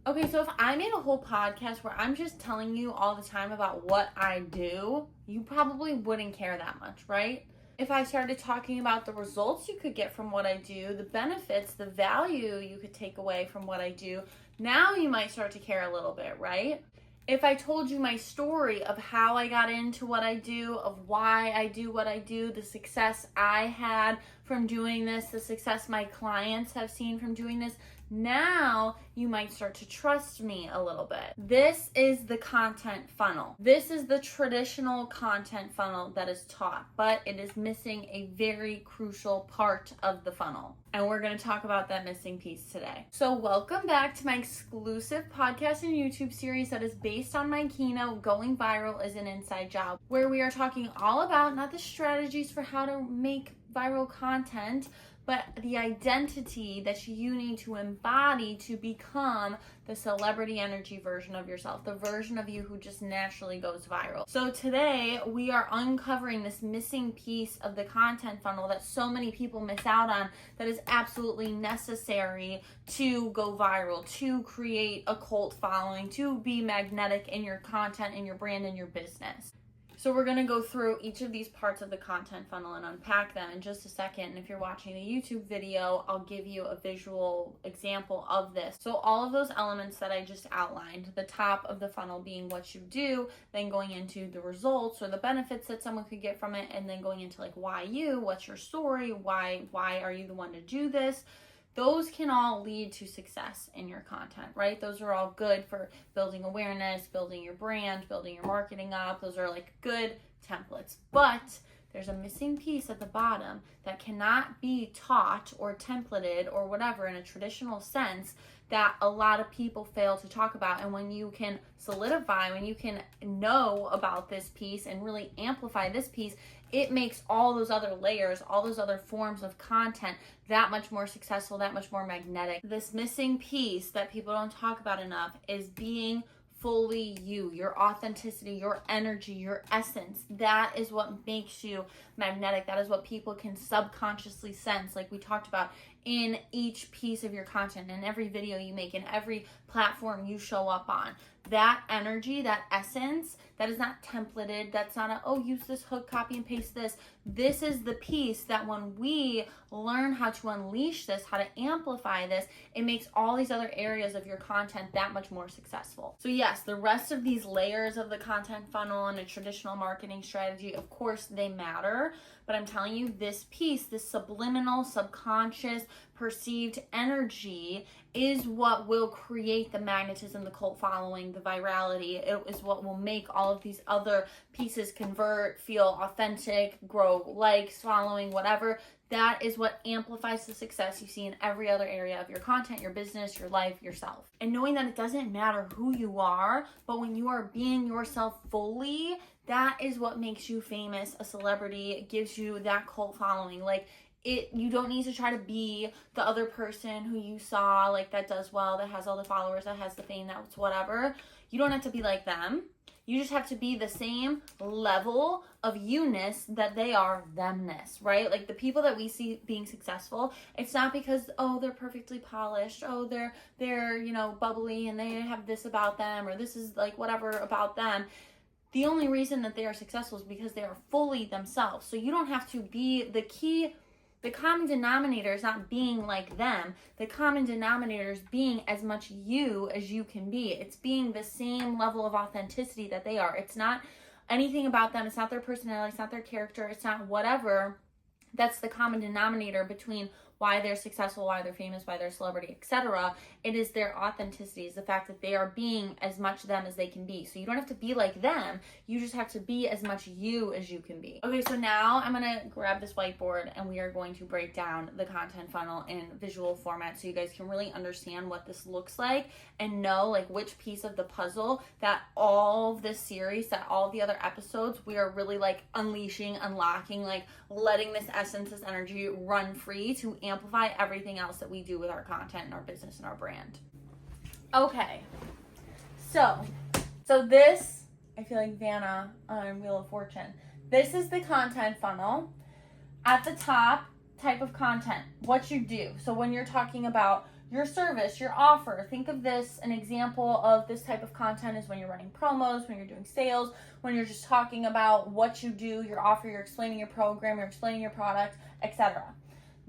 Okay, so if I made a whole podcast where I'm just telling you all the time about what I do, you probably wouldn't care that much, right? If I started talking about the results you could get from what I do, the benefits, the value you could take away from what I do, now you might start to care a little bit, right? If I told you my story of how I got into what I do, of why I do what I do, the success I had from doing this, the success my clients have seen from doing this, now you might start to trust me a little bit. This is the content funnel. This is the traditional content funnel that is taught, but it is missing a very crucial part of the funnel. And we're going to talk about that missing piece today. So welcome back to my exclusive podcast and YouTube series that is based on my keynote, Going Viral is an Inside Job, where we are talking all about not the strategies for how to make viral content, but the identity that you need to embody to become the celebrity energy version of yourself, the version of you who just naturally goes viral. So today we are uncovering this missing piece of the content funnel that so many people miss out on, that is absolutely necessary to go viral, to create a cult following, to be magnetic in your content, in your brand, in your business. So we're going to go through each of these parts of the content funnel and unpack them in just a second. And if you're watching the YouTube video, I'll give you a visual example of this. So all of those elements that I just outlined, the top of the funnel being what you do, then going into the results or the benefits that someone could get from it, and then going into like why you, what's your story, why are you the one to do this? Those can all lead to success in your content, right? Those are all good for building awareness, building your brand, building your marketing up. Those are like good templates. But there's a missing piece at the bottom that cannot be taught or templated or whatever in a traditional sense that a lot of people fail to talk about. And when you can solidify, when you can know about this piece and really amplify this piece, it makes all those other layers, all those other forms of content that much more successful, that much more magnetic. This missing piece that people don't talk about enough is being fully you, your authenticity, your energy, your essence. That is what makes you magnetic. That is what people can subconsciously sense, like we talked about, in each piece of your content, in every video you make, in every platform you show up on. That energy, that essence, that is not templated. That's not use this hook, copy and paste this. This is the piece that when we learn how to unleash this, how to amplify this, it makes all these other areas of your content that much more successful. So yes, the rest of these layers of the content funnel and a traditional marketing strategy, of course they matter, but I'm telling you, this piece, this subliminal, subconscious, perceived energy is what will create the magnetism, the cult following, the virality. It is what will make all of these other pieces convert, feel authentic, grow likes, following, whatever. That is what amplifies the success you see in every other area of your content, your business, your life, yourself. And knowing that it doesn't matter who you are, but when you are being yourself fully, that is what makes you famous, a celebrity. It gives you that cult following. You don't need to try to be the other person who you saw, like that does well, that has all the followers, that has the fame, that's whatever. You don't have to be like them. You just have to be the same level of you-ness that they are themness, right? Like the people that we see being successful, it's not because, they're perfectly polished, they're bubbly and they have this about them, or this is like whatever about them. The only reason that they are successful is because they are fully themselves. So you don't have to be the common denominator is not being like them. The common denominator is being as much you as you can be. It's being the same level of authenticity that they are. It's not anything about them. It's not their personality. It's not their character. It's not whatever. That's the common denominator between why they're successful, why they're famous, why they're a celebrity, etc. It is their authenticity, is the fact that they are being as much them as they can be. So you don't have to be like them, you just have to be as much you as you can be. Okay, so now I'm gonna grab this whiteboard and we are going to break down the content funnel in visual format so you guys can really understand what this looks like and know like which piece of the puzzle that all of this series, that all the other episodes, we are really like unleashing, unlocking, like letting this essence, this energy run free to amplify everything else that we do with our content and our business and our brand. Okay, so this, I feel like Vanna on Wheel of Fortune. This is the content funnel. At the top, type of content, what you do. So when you're talking about your service, your offer. Think of this, an example of this type of content is when you're running promos, when you're doing sales, when you're just talking about what you do, your offer, you're explaining your program, you're explaining your product, etc.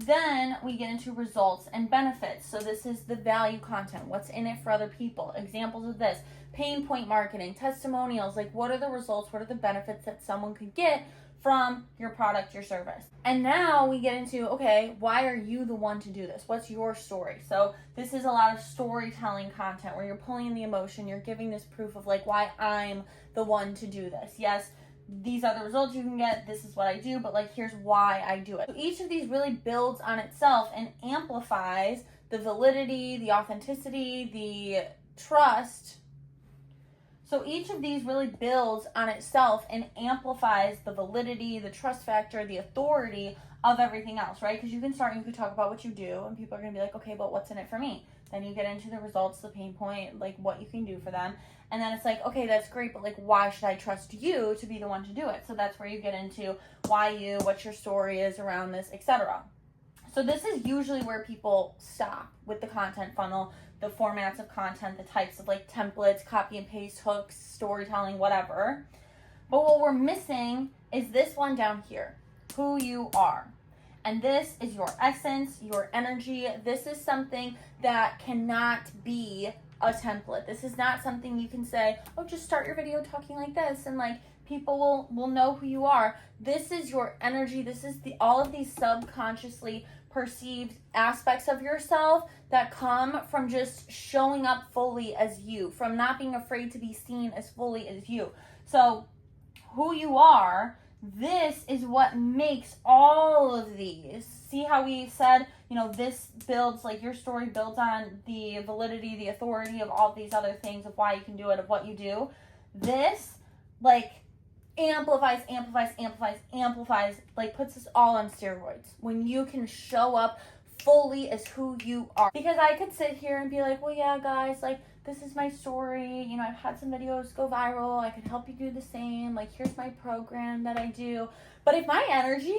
Then we get into results and benefits. So this is the value content. What's in it for other people? Examples of this: pain point marketing, testimonials. Like, what are the results? What are the benefits that someone could get from your product, your service? And now we get into, okay, why are you the one to do this? What's your story? So this is a lot of storytelling content where you're pulling in the emotion. You're giving this proof of like why I'm the one to do this. Yes, these are the results you can get, this is what I do, but like here's why I do it. So each of these really builds on itself and amplifies the validity, the authenticity, the trust. So each of these really builds on itself and amplifies the validity, the trust factor, the authority of everything else, right? Because you can start and you can talk about what you do and people are going to be like, okay, but what's in it for me? Then you get into the results, the pain point, like what you can do for them. And then it's like, okay, that's great, but like, why should I trust you to be the one to do it? So that's where you get into why you, what your story is around this, etc. So this is usually where people stop with the content funnel, the formats of content, the types of like templates, copy and paste, hooks, storytelling, whatever. But what we're missing is this one down here, who you are. And this is your essence, your energy. This is something that cannot be a template. This is not something you can say, oh, just start your video talking like this and like people will know who you are. This is your energy. This is all of these subconsciously perceived aspects of yourself that come from just showing up fully as you, from not being afraid to be seen as fully as you. So who you are, this is what makes all of these. See how we said, this builds, like your story builds on the validity, the authority of all these other things of why you can do it, of what you do. This, like, amplifies, like puts us all on steroids. When you can show up fully as who you are. Because I could sit here and be like, well, yeah, guys, like, this is my story. I've had some videos go viral. I could help you do the same. Like, here's my program that I do. But if my energy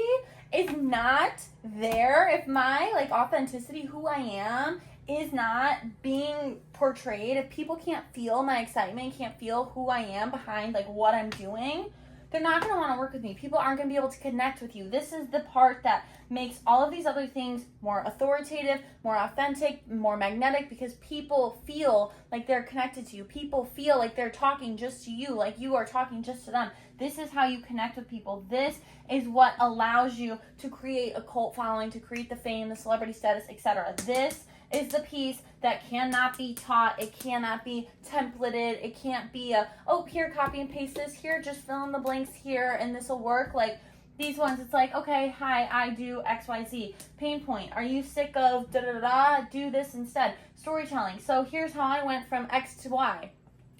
is not there, if my like authenticity, who I am, is not being portrayed, if people can't feel my excitement, can't feel who I am behind like what I'm doing, they're not going to want to work with me. People aren't going to be able to connect with you. This is the part that makes all of these other things more authoritative, more authentic, more magnetic, because people feel like they're connected to you. People feel like they're talking just to you, like you are talking just to them. This is how you connect with people. This is what allows you to create a cult following, to create the fame, the celebrity status, etc. This is the piece that cannot be taught. It cannot be templated. It can't be here, copy and paste this. Here, just fill in the blanks here and this will work. Like these ones, it's like, okay, hi, I do XYZ. Pain point. Are you sick of da-da-da-da? Do this instead. Storytelling. So here's how I went from X to Y.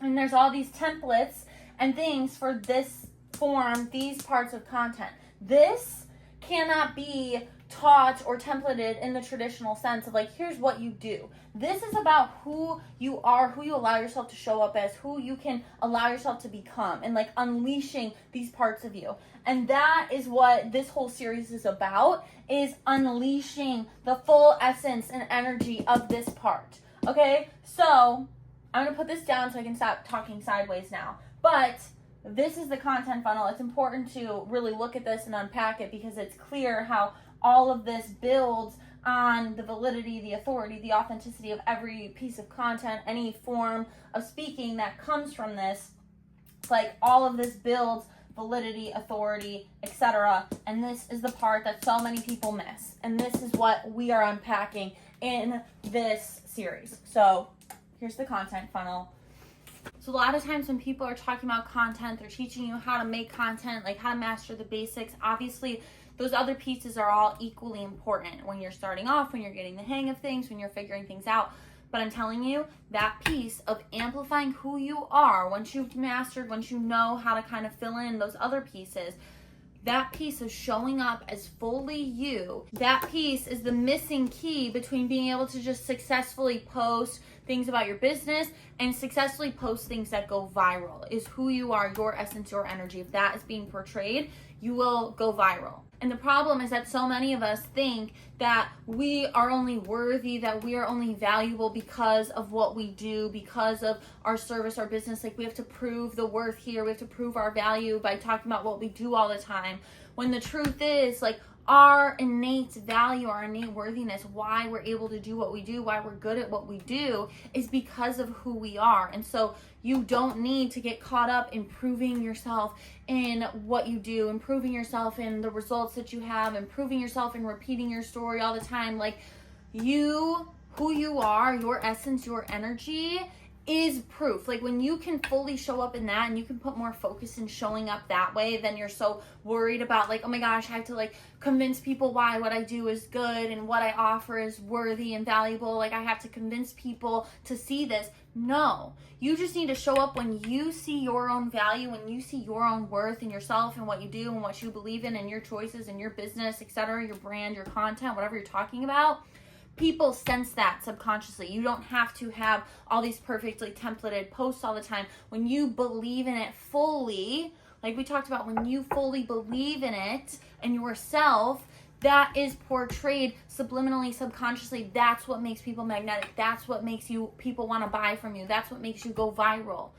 And there's all these templates and things for this form, these parts of content. This cannot be taught or templated in the traditional sense of like, here's what you do. This is about who you are, who you allow yourself to show up as, who you can allow yourself to become, and like unleashing these parts of you. And that is what this whole series is about, is unleashing the full essence and energy of this part. Okay, so I'm gonna put this down so I can stop talking sideways now. But this is the content funnel. It's important to really look at this and unpack it because it's clear how all of this builds on the validity, the authority, the authenticity of every piece of content, any form of speaking that comes from this. Like all of this builds validity, authority, etc. And this is the part that so many people miss. And this is what we are unpacking in this series. So here's the content funnel. So a lot of times when people are talking about content, they're teaching you how to make content, like how to master the basics. Obviously, those other pieces are all equally important when you're starting off, when you're getting the hang of things, when you're figuring things out. But I'm telling you, that piece of amplifying who you are, once you've mastered, once you know how to kind of fill in those other pieces, that piece of showing up as fully you, that piece is the missing key between being able to just successfully post things about your business and successfully post things that go viral, is who you are, your essence, your energy. If that is being portrayed, you will go viral. And the problem is that so many of us think that we are only worthy, that we are only valuable because of what we do, because of our service, our business. Like, we have to prove the worth here. We have to prove our value by talking about what we do all the time. When the truth is, like, our innate value, our innate worthiness, why we're able to do what we do, why we're good at what we do, is because of who we are. And so you don't need to get caught up in proving yourself in what you do, improving yourself in the results that you have, improving yourself in repeating your story all the time. Like, you, who you are, your essence, your energy is proof. Like, when you can fully show up in that and you can put more focus in showing up that way, then you're so worried about, like, oh my gosh, I have to, like, convince people why what I do is good and what I offer is worthy and valuable. Like, I have to convince people to see this. No, you just need to show up when you see your own value, when you see your own worth in yourself and what you do and what you believe in and your choices and your business, etc., your brand, your content, whatever you're talking about. People sense that subconsciously. You don't have to have all these perfectly templated posts all the time. When you believe in it fully, like we talked about, when you fully believe in it and yourself, that is portrayed subliminally, subconsciously. That's what makes people magnetic. That's what makes people want to buy from you. That's what makes you go viral.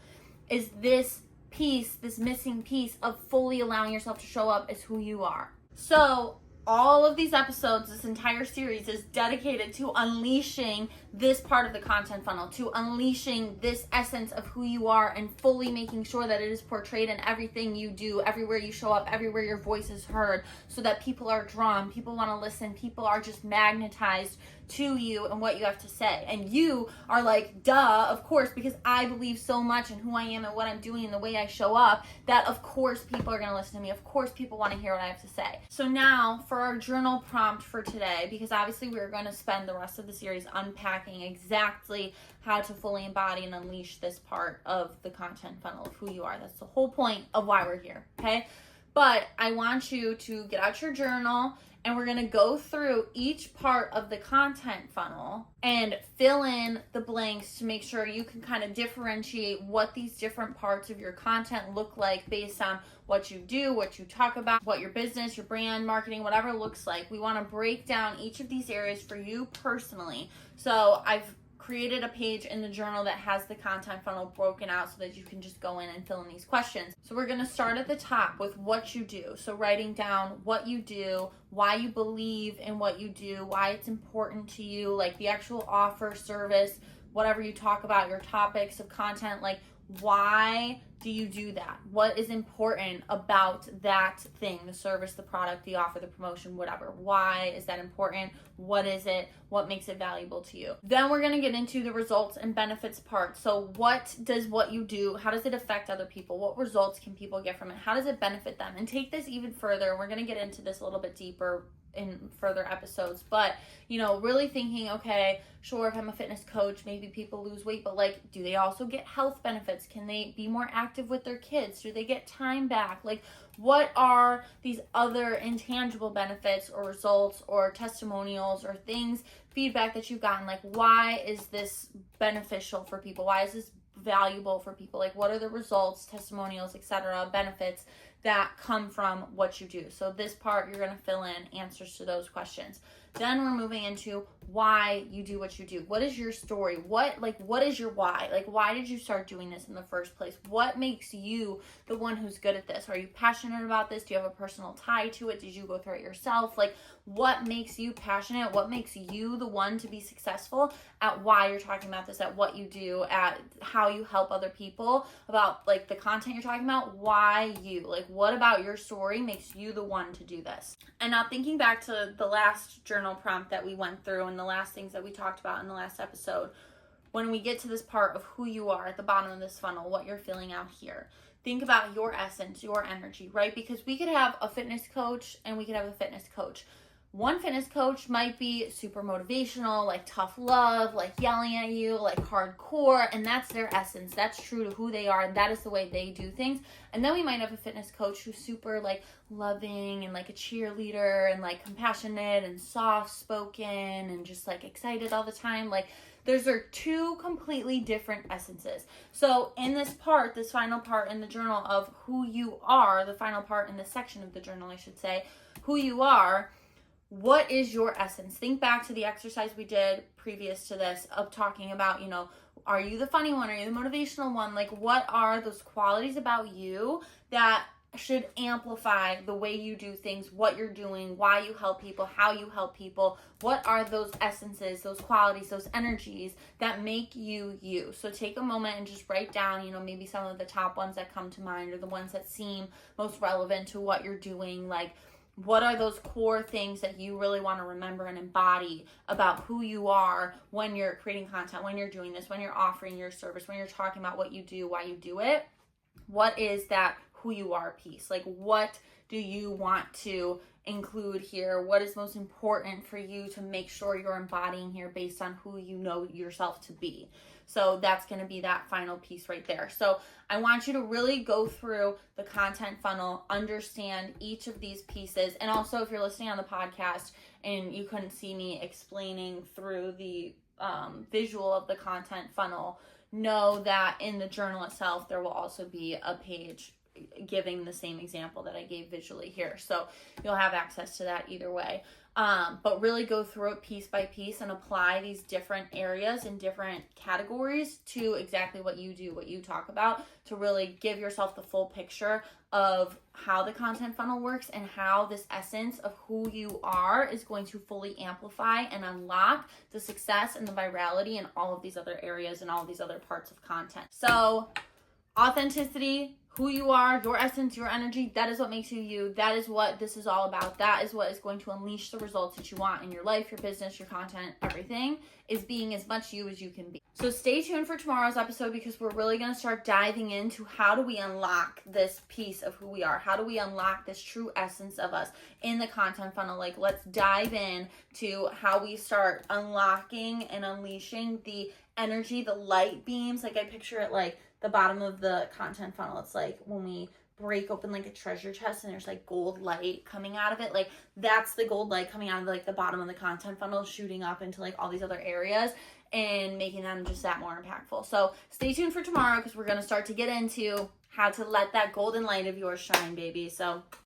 Is this piece, this missing piece of fully allowing yourself to show up as who you are. So all of these episodes, this entire series is dedicated to unleashing this part of the content funnel, to unleashing this essence of who you are and fully making sure that it is portrayed in everything you do, everywhere you show up, everywhere your voice is heard, so that people are drawn, people want to listen, people are just magnetized to you and what you have to say. And you are like, duh, of course, because I believe so much in who I am and what I'm doing and the way I show up, that of course people are going to listen to me. Of course people want to hear what I have to say. So now for our journal prompt for today, because obviously we're going to spend the rest of the series unpacking exactly how to fully embody and unleash this part of the content funnel of who you are. That's the whole point of why we're here, okay? But I want you to get out your journal, and we're going to go through each part of the content funnel and fill in the blanks to make sure you can kind of differentiate what these different parts of your content look like based on what you do, what you talk about, what your business, your brand, marketing, whatever looks like. We want to break down each of these areas for you personally. So I've created a page in the journal that has the content funnel broken out so that you can just go in and fill in these questions. So we're going to start at the top with what you do. So writing down what you do, why you believe in what you do, why it's important to you, like the actual offer, service, whatever you talk about, your topics of content, like why do you do that? What is important about that thing, the service, the product, the offer, the promotion, whatever? Why is that important? What is it? What makes it valuable to you? Then we're going to get into the results and benefits part. So what does what you do, how does it affect other people? What results can people get from it? How does it benefit them? And take this even further. We're going to get into this a little bit deeper in further episodes, but really thinking, okay, sure, if I'm a fitness coach, maybe people lose weight, but like, do they also get health benefits? Can they be more active with their kids? Do they get time back? Like, what are these other intangible benefits or results or testimonials or things, feedback that you've gotten? Like, why is this beneficial for people? Why is this valuable for people? Like, what are the results, testimonials, etc., benefits that come from what you do? So this part, you're going to fill in answers to those questions. Then we're moving into why you do what you do. What is your story? What is your why? Like, why did you start doing this in the first place? What makes you the one who's good at this? Are you passionate about this? Do you have a personal tie to it? Did you go through it yourself? Like, what makes you passionate? What makes you the one to be successful at why you're talking about this, at what you do, at how you help other people, about like the content you're talking about? Why you? Like, what about your story makes you the one to do this? And now thinking back to the last journal prompt that we went through and the last things that we talked about in the last episode, when we get to this part of who you are at the bottom of this funnel, what you're filling out here, think about your essence, your energy, right? Because we could have a fitness coach and we could have a fitness coach. One fitness coach might be super motivational, like tough love, like yelling at you, like hardcore, and that's their essence. That's true to who they are, and that is the way they do things. And then we might have a fitness coach who's super like loving and like a cheerleader and like compassionate and soft spoken and just like excited all the time. Like, Those are two completely different essences. So in this part, this final part in the journal of who you are, the final part in this section of the journal, I should say, who you are, what is your essence? Think back to the exercise we did previous to this of talking about, are you the funny one? Are you the motivational one? Like, what are those qualities about you that should amplify the way you do things, what you're doing, why you help people, how you help people? What are those essences, those qualities, those energies that make you you? So take a moment and just write down, maybe some of the top ones that come to mind or the ones that seem most relevant to what you're doing. Like, what are those core things that you really want to remember and embody about who you are when you're creating content, when you're doing this, when you're offering your service, when you're talking about what you do, why you do it? What is that who you are piece? Like, what do you want to include here? What is most important for you to make sure you're embodying here based on who you know yourself to be? So that's going to be that final piece right there. So I want you to really go through the content funnel, understand each of these pieces. And also, if you're listening on the podcast and you couldn't see me explaining through the visual of the content funnel, know that in the journal itself, there will also be a page giving the same example that I gave visually here. So you'll have access to that either way. But really go through it piece by piece and apply these different areas and different categories to exactly what you do, what you talk about, to really give yourself the full picture of how the content funnel works and how this essence of who you are is going to fully amplify and unlock the success and the virality in all of these other areas and all of these other parts of content. So authenticity, who you are, your essence, your energy, that is what makes you you. That is what this is all about. That is what is going to unleash the results that you want in your life, your business, your content, everything, is being as much you as you can be. So stay tuned for tomorrow's episode, because we're really going to start diving into how do we unlock this piece of who we are? How do we unlock this true essence of us in the content funnel? Like, let's dive in to how we start unlocking and unleashing the energy, the light beams. Like, I picture it like the bottom of the content funnel. It's like when we break open like a treasure chest and there's like gold light coming out of it. Like, that's the gold light coming out of like the bottom of the content funnel, shooting up into like all these other areas and making them just that more impactful. So stay tuned for tomorrow, because we're going to start to get into how to let that golden light of yours shine, baby. So